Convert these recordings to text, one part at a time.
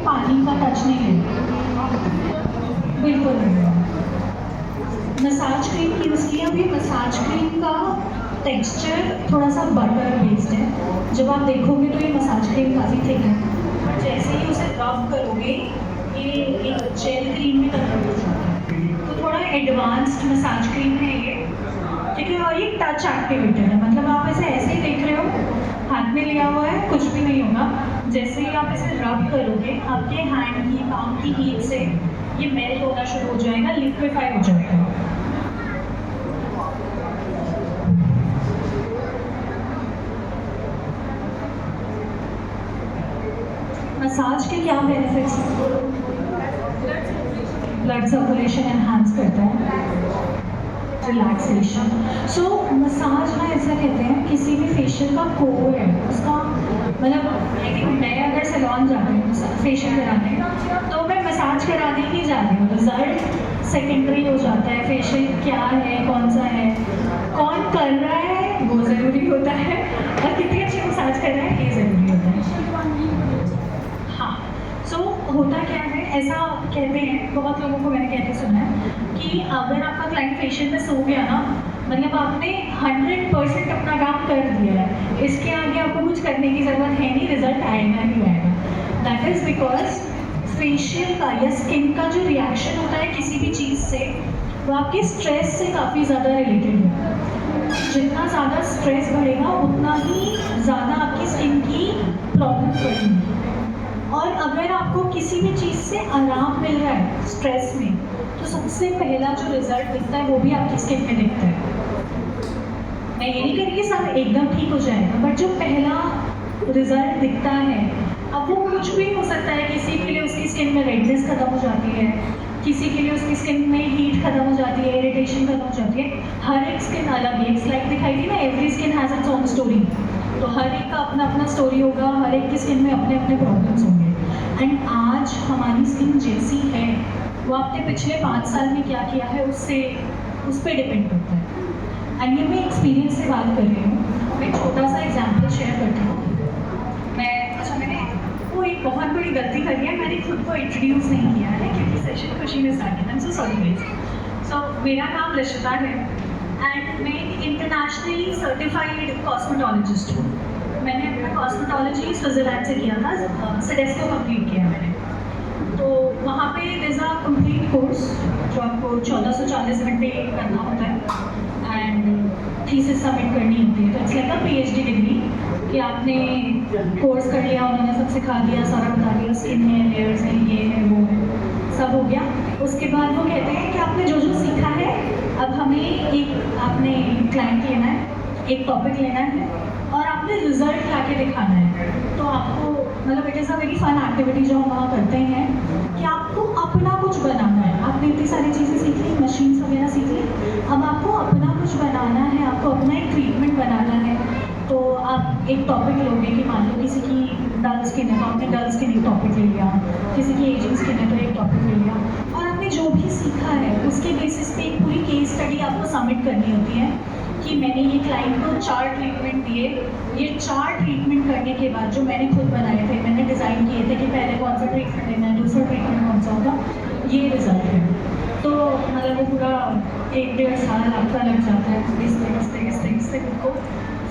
पानी का टच नहीं लेगा, बिल्कुल नहीं। मसाज क्रीम यूज़ किया, अभी मसाज क्रीम का टेक्सचर थोड़ा सा बटर बेस्ड है। जब आप देखोगे तो ये मसाज क्रीम काफ़ी थिक है, बट जैसे ही उसे रब करोगे ये एक जेल क्रीम में कन्वर्ट हो जाता है। तो थोड़ा एडवांस्ड मसाज क्रीम है ये, ठीक है। और ये टच एक्टिवेटेड है, मतलब आप इसे ऐसे ही देख रहे हो, हाथ में लिया हुआ है, कुछ भी नहीं होगा। जैसे ही आप इसे रब करोगे आपके हैंड की पाम की हीट से ये मेल्ट होना शुरू हो जाएगा, लिक्विफाई हो जाएगा। मसाज के क्या बेनिफिट्स हैं? ब्लड सर्कुलेशन एनहांस करता है, रिलैक्सेशन। सो मसाज ना ऐसा कहते हैं किसी भी फेशियल का कोर है उसका, मतलब आई थिंक मैं अगर सैलून जाती हूँ फेशियल कराने तो मैं मसाज कराने ही जा रही हूँ। रिजल्ट सेकेंडरी हो जाता है, फेशियल क्या है, कौन सा है, कौन कर रहा है वो ज़रूरी होता है, और कितनी अच्छी मसाज कर रहा है ये ज़रूरी होता है। हाँ, सो होता क्या है, ऐसा कहते हैं, बहुत लोगों को मैंने कहते सुना है कि अगर आपका क्लाइंट फेशियल में सो गया ना, मतलब आपने 100% अपना काम कर दिया है, इसके आगे आपको कुछ करने की ज़रूरत है नहीं, रिजल्ट आएगा ही आएगा। दैट इज़ बिकॉज फेशियल का या स्किन का जो रिएक्शन होता है किसी भी चीज़ से, वो आपके स्ट्रेस से काफ़ी ज़्यादा रिलेटेड है। जितना ज़्यादा स्ट्रेस बढ़ेगा उतना ही ज़्यादा आपकी स्किन की प्रॉब्लम बढ़ेगी। और अगर आपको किसी भी चीज़ से आराम मिल रहा है स्ट्रेस में, तो सबसे पहला जो रिजल्ट दिखता है वो भी आपकी स्किन में दिखता है। मैं ये नहीं कह रही कि सब एकदम ठीक हो जाएगा, बट जो पहला रिजल्ट दिखता है, अब वो कुछ भी हो सकता है। किसी के लिए उसकी स्किन में रेडनेस खत्म हो जाती है, किसी के लिए उसकी स्किन में हीट खत्म हो जाती है, इरिटेशन खत्म हो जाती है। हर एक स्किन अलग है, एक स्लाइड दिखाई थी ना, every skin has its own story. तो हर एक का अपना अपना स्टोरी होगा, हर एक की स्किन में अपने अपने प्रॉब्लम्स होंगे। एंड आज हमारी स्किन जैसी है वो आपने पिछले 5 साल में क्या किया है उससे, उस पर डिपेंड करता है। एंड ये मैं एक्सपीरियंस से बात कर रही हूँ। मैं छोटा सा एग्जाम्पल शेयर करती हूँ। मैंने वो एक बहुत बड़ी गलती करी है, मैंने खुद को इंट्रोड्यूस नहीं किया है क्योंकि सेशन खुशी में स्टार्ट किया। So sorry guys. सो मेरा नाम लशिता है एंड मैं इंटरनेशनली सर्टिफाइड कॉस्मेटोलॉजिस्ट हूँ। मैंने अपना कॉस्मेटोलॉजी स्विट्जरलैंड से किया था, सेडेस्को कंप्लीट किया मैंने। तो वहाँ पे देयर अ कंप्लीट कोर्स जो आपको 1440 घंटे करना होता है एंड थीसिस सबमिट करनी होती है। तो it's like a PhD degree कि आपने कोर्स कर लिया, उन्होंने सब सिखा दिया, सारा बता दिया, स्किन है, लेयर्स हैं, ये है, वो है, सब हो गया। उसके बाद वो कहते हैं कि आपने जो जो सीखा है अब हमें एक आपने क्लाइंट लेना है, एक टॉपिक लेना है और आपने रिजल्ट ला के दिखाना है। तो आपको मतलब it is a very fun activity जो हम वहाँ करते हैं कि आपको अपना कुछ बनाना है। आपने इतनी सारी चीज़ें सीख ली, मशीन्स वगैरह सीख ली, अब आपको अपना कुछ बनाना है, आपको अपना एक ट्रीटमेंट बनाना है। तो आप एक टॉपिक लोगे कि मान लो किसी की डल स्किन है तो आपने डल स्किन एक टॉपिक ले लिया, किसी की एजिंग स्किन है तो एक टॉपिक ले लिया, और आपने जो भी सीखा है उसके बेसिस पे एक पूरी केस स्टडी आपको सबमिट करनी होती है कि मैंने ये क्लाइंट को 4 ट्रीटमेंट दिए, ये 4 ट्रीटमेंट करने के बाद जो मैंने खुद बनाए थे, मैंने डिज़ाइन किए थे कि पहले कौन सा ट्रीटमेंट लेना है, दूसरा ट्रीटमेंट कौन सा होगा, ये रिजल्ट है। तो मतलब वो पूरा 1-1.5 साल आपका लग जाता है घिसते खुद को।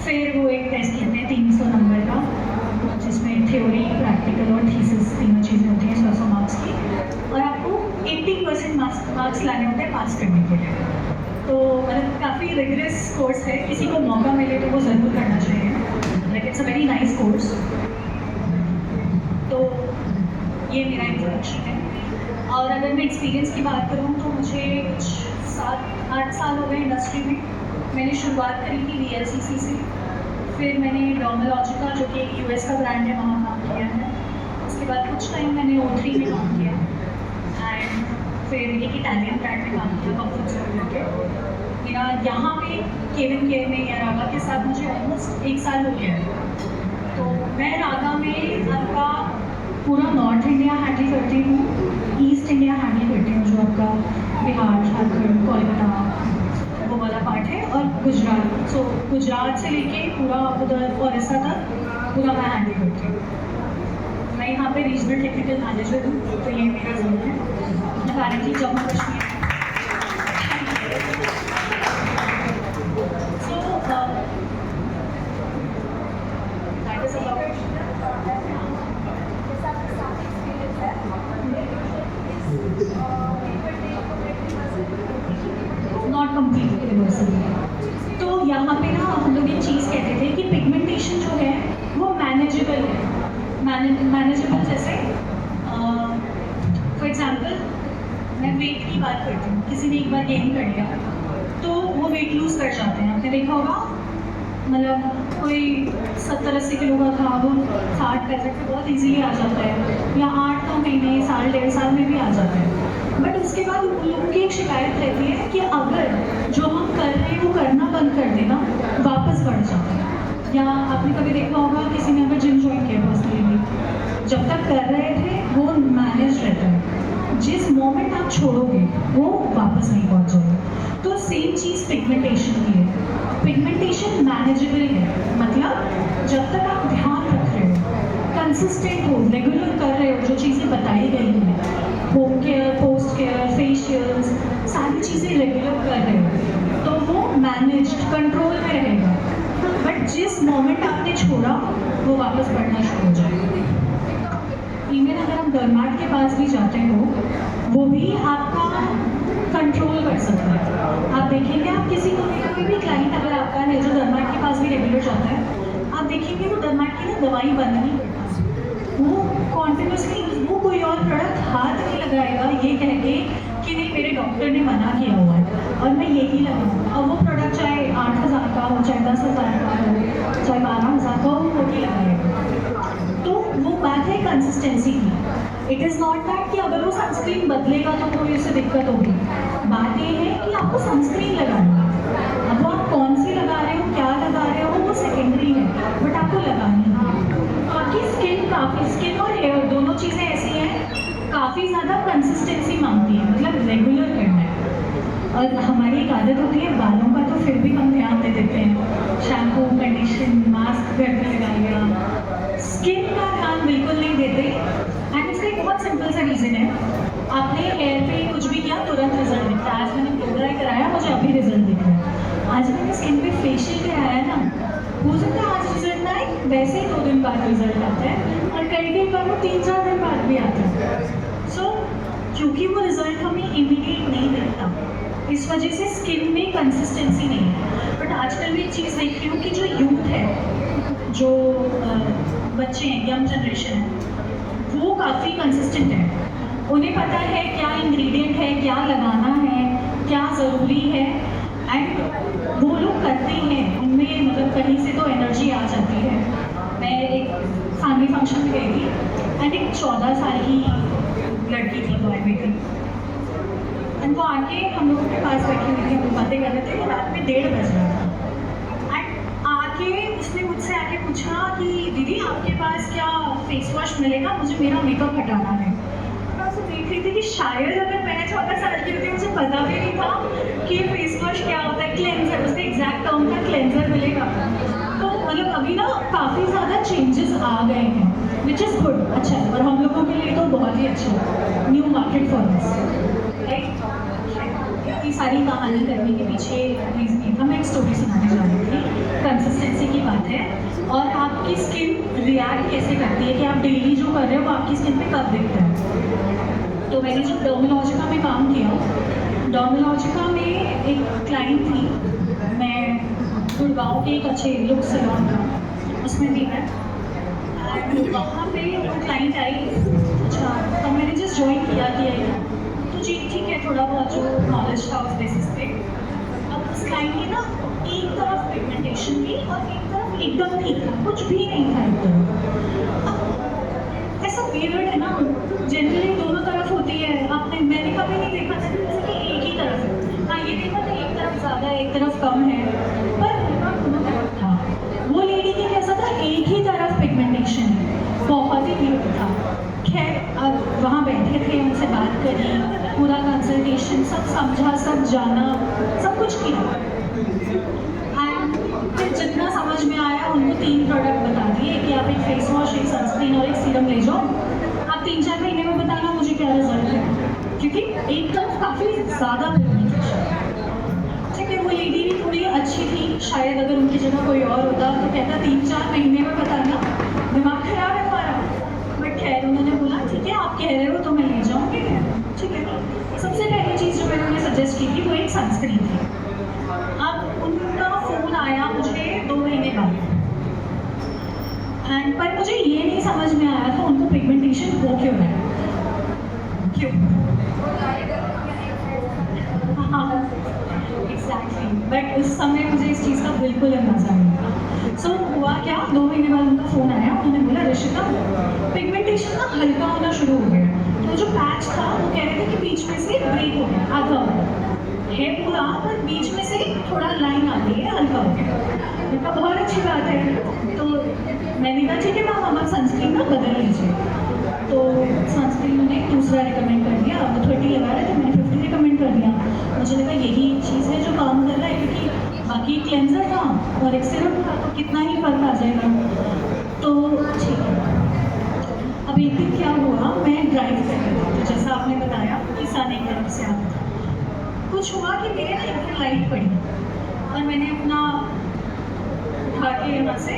फिर वो एक टेस्ट लेते हैं 300 नंबर का, जिसमें थ्योरी, प्रैक्टिकल और थीसिस तीनों चीज़ें होती हैं 100 मार्क्स की, और आपको 80% मार्क्स लाने होते हैं पास करने के लिए। तो मतलब काफ़ी रिगरस कोर्स है, किसी को मौका मिले तो वो ज़रूर करना चाहिए, like it's a very nice course. तो ये मेरा इंट्रोडक्शन है। और अगर मैं एक्सपीरियंस की बात करूँ तो मुझे कुछ 7-8 साल हो गए इंडस्ट्री में। मैंने शुरुआत करी थी VLCC से, फिर मैंने डर्मालॉजिका जो कि US का ब्रांड है वहाँ काम किया है। उसके बाद कुछ टाइम मैंने O3 में काम किया एंड फिर एक इटालियन ब्रांड में काम किया कंफर्ट जोन करके। मेरा यहाँ पे केविन केयर में या रागा के साथ मुझे ऑलमोस्ट 1 साल हो गया है। तो मैं रागा में आपका पूरा नॉर्थ इंडिया हैंडल करती हूँ, ईस्ट इंडिया हैंडल करती हूँ, जो आपका बिहार, झारखंड, कोलकाता वो वाला पार्ट है, और गुजरात। सो गुजरात से लेके पूरा उधर ओडिशा तक पूरा मैं हैंडल करती हूँ। मैं यहाँ पे रीजनल टेक्निकल मैनेजर हूँ, तो ये मेरा रोल है। मैं currently Jammu Kashmir so that is about not complete reversal. तो यहाँ पे ना हम लोग एक चीज़ कहते थे कि पिगमेंटेशन जो है वो मैनेजेबल है। मैनेजेबल जैसे फॉर एग्जांपल मैं वेट की बात करती हूँ, किसी ने एक बार गेन कर लिया तो वो वेट लूज़ कर जाते हैं। आपने देखा होगा, मतलब कोई 70-80 किलो का था, वो 60-65 पे बहुत इजीली आ जाता है, या 8-9 महीने, साल 1.5 साल में भी आ जाता है। बट उसके बाद उन लोगों की एक शिकायत रहती है कि अगर जो हम कर रहे हैं वो करना बंद कर देना, वापस बढ़ जाता है। या आपने कभी देखा होगा किसी ने अगर जिम ज्वाइन किया पर्सनली, जब तक कर रहे थे वो मैनेज रहता है, जिस मोमेंट आप छोड़ोगे वो वापस नहीं पहुंच जाएगा। तो सेम चीज़ पिगमेंटेशन की है। पिगमेंटेशन मैनेजेबल है, मतलब जब तक आप ध्यान रख रहे हो, कंसिस्टेंट हो, रेगुलर कर रहे हो, जो चीज़ें बताई गई हैं, home care, post care, facials, सारी चीज़ें रेगुलर कर रहे हो, तो वो मैनेज्ड, कंट्रोल में रहेगा। बट जिस मोमेंट आपने छोड़ा वो वापस बढ़ना शुरू हो जाएगा। इवन अगर हम डर्माट के पास भी जाते हो, वो भी आपका कंट्रोल कर सकता है। आप देखेंगे, आप किसी को भी क्लाइंट अगर आपका है जो डर्माट के पास भी रेगुलर जाता है, आप देखेंगे वो डर्माट की ना दवाई बंद नहीं करता, वो कॉन्टिन्यूसली वो कोई और प्रोडक्ट हाथ नहीं लगाएगा ये कह के कि नहीं मेरे डॉक्टर ने मना किया हुआ है और मैं यही लगाऊंगा। और वो प्रोडक्ट चाहे 8,000 का हो, चाहे 10,000 का हो, चाहे 12,000 का हो, वो ही लगाएगा। तो वो बात है कंसिस्टेंसी की। इट इज़ नॉट दैट कि अगर वो सनस्क्रीन बदलेगा तो कोई उससे दिक्कत होगी। बात ये है कि आपको सनस्क्रीन लगानी है। अब वो आप कौन सी लगा रहे हो, क्या लगा रहे हो, वो सेकेंडरी है, बट आपको लगानी है। आपकी स्किन और हेयर दोनों चीज़ें ऐसी हैं, काफ़ी ज़्यादा कंसिस्टेंसी मांगती है, मतलब रेगुलर करना है। और हमारी एक आदत होती है बालों का, तो फिर भी हम ध्यान दे देते हैं, शैम्पू, कंडीशन, मास्क घर पे लगा लिया। स्किन का ध्यान बिल्कुल नहीं देते। एंड इसका एक बहुत सिंपल सा रीज़न है, आपने हेयर पे कुछ भी किया तुरंत रिजल्ट दिखता है। आज मैंने ब्लो ड्राई कराया, मुझे अभी रिजल्ट दिख रहा है। आज मैंने स्किन पे फेशियल कराया ना, हो सकता है आज रिजल्ट ना आए, वैसे ही 2 दिन बाद रिजल्ट आता है, और कई बार वो 3-4 दिन बाद भी आता है। सो क्योंकि वो रिजल्ट हमें इमीडिएट नहीं मिलता, इस वजह से स्किन में कंसिस्टेंसी नहीं है। बट आजकल मैं एक चीज़ देख रही हूँ कि जो यूथ है, जो बच्चे हैं, यंग जनरेशन है, वो काफ़ी कंसिस्टेंट है। उन्हें पता है क्या इंग्रेडिएंट है, क्या लगाना है, क्या ज़रूरी है, एंड वो लोग करते हैं। उनमें मतलब कहीं से तो एनर्जी आ जाती है। मैं एक फैमिली फंक्शन में गई थी एंड एक 14 साल की लड़की थी, बॉय बेटी, एंड वो आके हम लोगों के पास बैठी हुई थी, हम लोग बातें कर रहे थे, रात में 1:30 बज रहा था। एंड आके उसने मुझसे आके पूछा कि दीदी आपके पास क्या फेस वॉश मिलेगा, मुझे मेरा मेकअप हटाना है। मैं उसे देख रही थी कि शायद अगर मैं 14 साल की होती मुझे पता भी नहीं था कि फेस वॉश क्या होता है, क्लेंजर, उसका एग्जैक्ट टर्म था क्लेंजर मिलेगा। तो मतलब अभी ना काफ़ी ज़्यादा चेंजेस आ गए हैं, विच इज़ गुड, अच्छा है, और हम लोगों के लिए तो बहुत ही अच्छा है, new market for this, right. इतनी सारी कहानी करने के पीछे रीज़न ये था, मैं एक स्टोरी सुनाने जा रही थी। कंसिस्टेंसी की बात है, और आपकी स्किन रिएक्ट कैसे करती है कि आप डेली जो कर रहे हो वो आपकी स्किन पे कब दिखता है। तो मैंने जब डर्मेलॉजिका में काम किया, डर्मेलॉजिका में एक क्लाइंट थी, मैं गुड़गांव के एक अच्छे लुक सैलून था उसमें थी मैं, एंड वहाँ पे वो क्लाइंट आई। अच्छा, तब मैंने जस्ट ज्वाइन किया तो जी ठीक है, थोड़ा बहुत जो नॉलेज था उस बेसिस पे। अब उस क्लाइंट की ना एक तरफ पिगमेंटेशन थी और एक तरफ एकदम ठीक था, कुछ भी नहीं था एक तरफ। ऐसा वियर्ड है ना, जनरली दोनों तरफ होती है। मैंने कभी नहीं देखा था कि एक ही तरफ है। हाँ, ये देखा था एक तरफ ज़्यादा है, एक तरफ कम है, पर दोनों तरफ था। वो लेडी के कैसा था, एक ही तरफ पिगमेंटेशन है, बहुत ही वियर्ड था। खैर, अब वहाँ बैठे थे, उनसे बात करी, पूरा कंसल्टेशन, सब समझा, सब जाना, सब कुछ किया। एंड फिर जितना समझ में आया उनको 3 प्रोडक्ट बता दिए कि आप एक फेस वॉश, एक सनस्क्रीन और एक सीरम ले जाओ, एक तरफ काफ़ी ज़्यादा पिगमेंटेशन, ठीक है। वो लेडी भी थोड़ी अच्छी थी, शायद अगर उनकी जगह कोई और होता तो कहता 3-4 महीने में बताना, दिमाग खराब है हमारा। बट खैर उन्होंने बोला ठीक है आप कह रहे हो तो मैं ले जाऊँगी, ठीक है। सबसे पहली चीज़ जो मैंने उन्हें सजेस्ट की थी वो एक सनस्क्रीन थी। अब उनका फ़ोन आया मुझे 2 महीने बाद, एंड पर मुझे ये नहीं समझ में आया था उनको पिगमेंटेशन हो क्यों रहा है, क्यों? हाँ, एग्जैक्टली। बट उस समय मुझे इस चीज़ का बिल्कुल अंदाजा नहीं था। सो हुआ क्या, 2 महीने बाद उनका फ़ोन आया, उन्होंने बोला ऋषिता पिगमेंटेशन ना हल्का होना शुरू हो गया। तो जो पैच था वो कह रहे थे कि बीच में से ब्रेक हो गया, आधा हो गया है पूरा, पर बीच में से थोड़ा लाइन आ गई है, हल्का हो गया। मैंने कहा बहुत अच्छी बात है। तो मैंने कहा ठीक है मैम आप सनस्क्रीन ना बदल लीजिए। तो सनस्क्रीन उन्हें दूसरा रिकमेंड कर दिया, वो 30 लगा रहे थे, मैंने 50 रिकमेंड कर दिया। मुझे लगा यही चीज़ है जो काम कर रहा है, क्योंकि बाकी क्लेंजर था और एक सीरम था तो कितना ही फर्क आ जाएगा। तो ठीक है। अब एक दिन क्या हुआ, मैं ड्राइव कर रही थी, तो जैसा आपने बताया किसान एक तरफ से आता था। कुछ हुआ कि मेरे ना एकदम लाइट पड़ी और मैंने अपना उठा के यहाँ से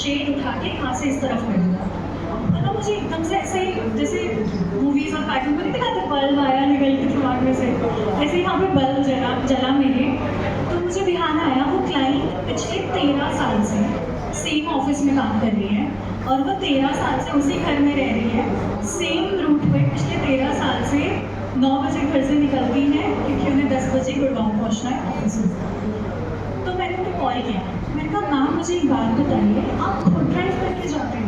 शेड उठा के यहाँ से इस तरफ कर दिया। और ना मुझे एकदम से ऐसे जैसे मूवीज और कार्टून में नहीं दिखाते बल्ब आया निकल के दिमाग में से, ऐसे यहाँ पे बल्ब जला मेरे। तो मुझे ध्यान आया वो क्लाइंट पिछले 13 साल से सेम ऑफिस में काम कर रही है और वो 13 साल से उसी घर में रह रही है, सेम रूट पे पिछले 13 साल से 9 बजे घर से निकलती है क्योंकि उन्हें 10 बजे गुड़गांव पहुंचना है ऑफिस में। तो मैंने उन्हें कॉल किया, मैंने कहा मैम मुझे एक बात बताइए, आप खुद ड्राइव करके जाते हैं?